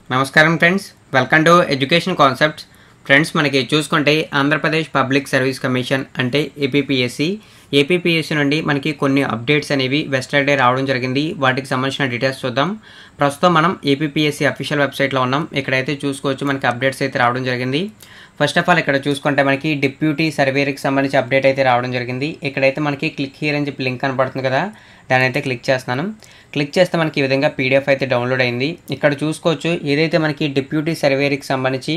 నమస్కారం friends, welcome to education concepts. Friends, మనకి చూసుకుంటే ఆంధ్రప్రదేశ్ పబ్లిక్ సర్వీస్ కమిషన్ అంటే ఏపీపీఎస్సీ నుండి మనకి కొన్ని అప్డేట్స్ అనేవి వెస్టర్డే రావడం జరిగింది. వాటికి సంబంధించిన డీటెయిల్స్ చూద్దాం. ప్రస్తుతం మనం ఏపీపీఎస్సీ అఫీషియల్ వెబ్సైట్లో ఉన్నాం. ఇక్కడైతే చూసుకోవచ్చు మనకి అప్డేట్స్ అయితే రావడం జరిగింది. ఫస్ట్ ఆఫ్ ఆల్ ఇక్కడ చూసుకుంటే మనకి డిప్యూటీ సర్వేయర్కి సంబంధించి అప్డేట్ అయితే రావడం జరిగింది. ఇక్కడైతే మనకి క్లిక్ హియర్ అని చెప్పి లింక్ కనపడుతుంది కదా, దాని అయితే క్లిక్ చేస్తున్నాను. క్లిక్ చేస్తే మనకి ఈ విధంగా పీడిఎఫ్ అయితే డౌన్లోడ్ అయింది. ఇక్కడ చూసుకోవచ్చు ఏదైతే మనకి డిప్యూటీ సర్వేయర్కి సంబంధించి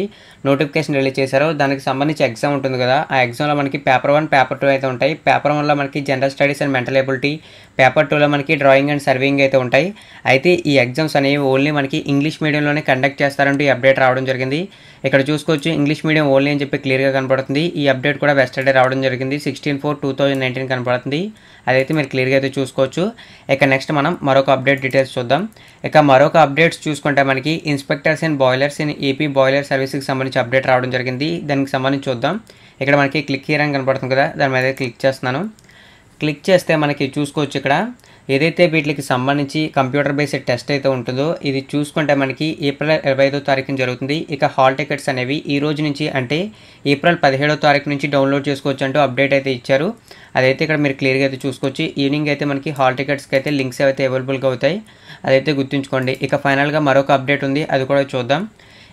నోటిఫికేషన్ రిలీజ్ చేశారో దానికి సంబంధించి ఎగ్జామ్ ఉంటుంది కదా, ఆ ఎగ్జామ్లో మనకి పేపర్ 1, పేపర్ 2 అయితే ఉంటాయి. పేపర్ 1లో మనకి general studies and mental ability, paper 2లో మనకి డ్రాయింగ్ అండ్ సర్వింగ్ అయితే ఉంటాయి. అయితే ఈ ఎగ్జామ్స్ అనేవి ఓన్లీ మనకి ఇంగ్లీష్ మీడియంలోనే కండక్ట్ చేస్తారంటూ ఈ అప్డేట్ రావడం జరిగింది. ఇక్కడ చూసుకోవచ్చు ఇంగ్లీష్ మీడియం ఓన్లీ అని చెప్పి క్లియర్గా కనపడుతుంది. ఈ అప్డేట్ కూడా వెస్టర్డే రావడం జరిగింది. 16/4/2019 కనపడుతుంది. అదైతే మీరు క్లియర్గా అయితే చూసుకోవచ్చు. ఇక నెక్స్ట్ మనం మరొక అప్డేట్ డీటెయిల్స్ చూద్దాం. ఇక మరొక అప్డేట్స్ చూసుకుంటే మనకి inspectors and boilers in AP boiler సర్వీస్కి సంబంధించి అప్డేట్ రావడం జరిగింది. దానికి సంబంధించి చూద్దాం. ఇక్కడ మనకి క్లిక్ హియర్ అని కనపడుతుంది కదా, దాని మీద క్లిక్ చేస్తున్నాను. క్లిక్ చేస్తే మనకి చూసుకోవచ్చు ఇక్కడ ఏదైతే వీటికి సంబంధించి కంప్యూటర్ బేస్డ్ టెస్ట్ అయితే ఉంటుందో ఇది చూసుకుంటే మనకి ఏప్రిల్ 25వ తారీఖున జరుగుతుంది. ఇక హాల్ టికెట్స్ అనేవి ఈ రోజు నుంచి అంటే ఏప్రిల్ 17వ తారీఖు నుంచి డౌన్లోడ్ చేసుకోవచ్చు అంటూ అప్డేట్ అయితే ఇచ్చారు. అదైతే ఇక్కడ మీరు క్లియర్గా అయితే చూసుకోవచ్చు. ఈవినింగ్ అయితే మనకి హాల్ టికెట్స్కి అయితే లింక్స్ అయితే అవైలబుల్గా అవుతాయి, అదైతే గుర్తుంచుకోండి. ఇక ఫైనల్గా మరొక అప్డేట్ ఉంది, అది కూడా చూద్దాం.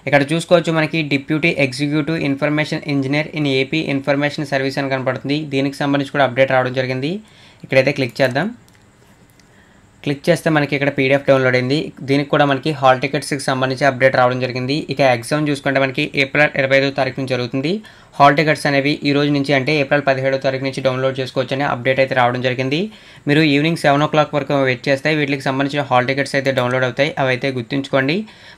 ఇక్కడ చూసుకోవచ్చు మనకి deputy executive information engineer in AP information service అని కనపడుతుంది. దీనికి సంబంధించి కూడా అప్డేట్ రావడం జరిగింది. ఇక్కడైతే క్లిక్ చేద్దాం. క్లిక్ చేస్తే మనకి ఇక్కడ పీడిఎఫ్ డౌన్లోడ్ అయింది. దీనికి కూడా మనకి హాల్ టికెట్స్కి సంబంధించి అప్డేట్ రావడం జరిగింది. ఇక ఎగ్జామ్ చూసుకుంటే మనకి ఏప్రిల్ 25వ తారీఖు నుంచి జరుగుతుంది. హాల్ టికెట్స్ అనేవి ఈ రోజు నుంచి అంటే ఏప్రిల్ 17వ తారీఖు నుంచి డౌన్లోడ్ చేసుకోవచ్చు అనే అప్డేట్ అయితే రావడం జరిగింది. మీరు ఈవినింగ్ 7 o'clock వరకు వెయిట్ చేస్తే వీటికి సంబంధించిన హాల్ టికెట్స్ అయితే డౌన్లోడ్ అవుతాయి, అవైతే గుర్తుంచుకోండి.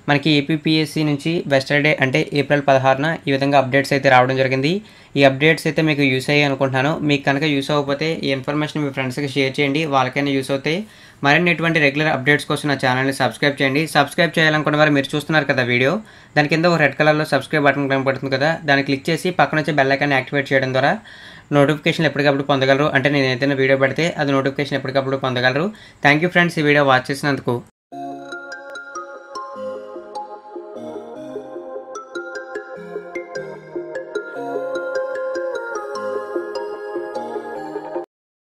మనకి ఏపీపీఎస్సీ నుంచి వెస్టర్డే అంటే ఏప్రిల్ 16న ఈ విధంగా అప్డేట్స్ అయితే రావడం జరిగింది. ఈ అప్డేట్స్ అయితే మీకు యూస్ అయ్యాయి అనుకుంటున్నాను. మీకు కనుక యూస్ అవ్వకపోతే ఈ ఇన్ఫర్మేషన్ మీ ఫ్రెండ్స్కి షేర్ చేయండి, వాళ్ళకైనా యూస్ అవుతాయి. మరిన్ని ఇటువంటి రెగ్యులర్ అప్డేట్స్ కోసం నా ఛానల్ని సబ్స్క్రైబ్ చేయండి. సబ్స్క్రైబ్ చేయాలనుకున్న వారు మీరు చూస్తున్నారు కదా వీడియో, దాని కింద ఒక రెడ్ కలర్లో సబ్స్క్రైబ్ బటన్ కనపడుతుంది కదా, దాన్ని క్లిక్ చేసి పక్కన వచ్చే బెల్ ఐకాన్ని యాక్టివేట్ చేయడం ద్వారా నోటిఫికేషన్ ఎప్పటికప్పుడు పొందగలరు. అంటే నేను ఏదైనా వీడియో పెడితే అది నోటిఫికేషన్ ఎప్పటికప్పుడు పొందగలరు. థ్యాంక్ యూ ఫ్రెండ్స్, ఈ వీడియో వాచ్ చేసినందుకు.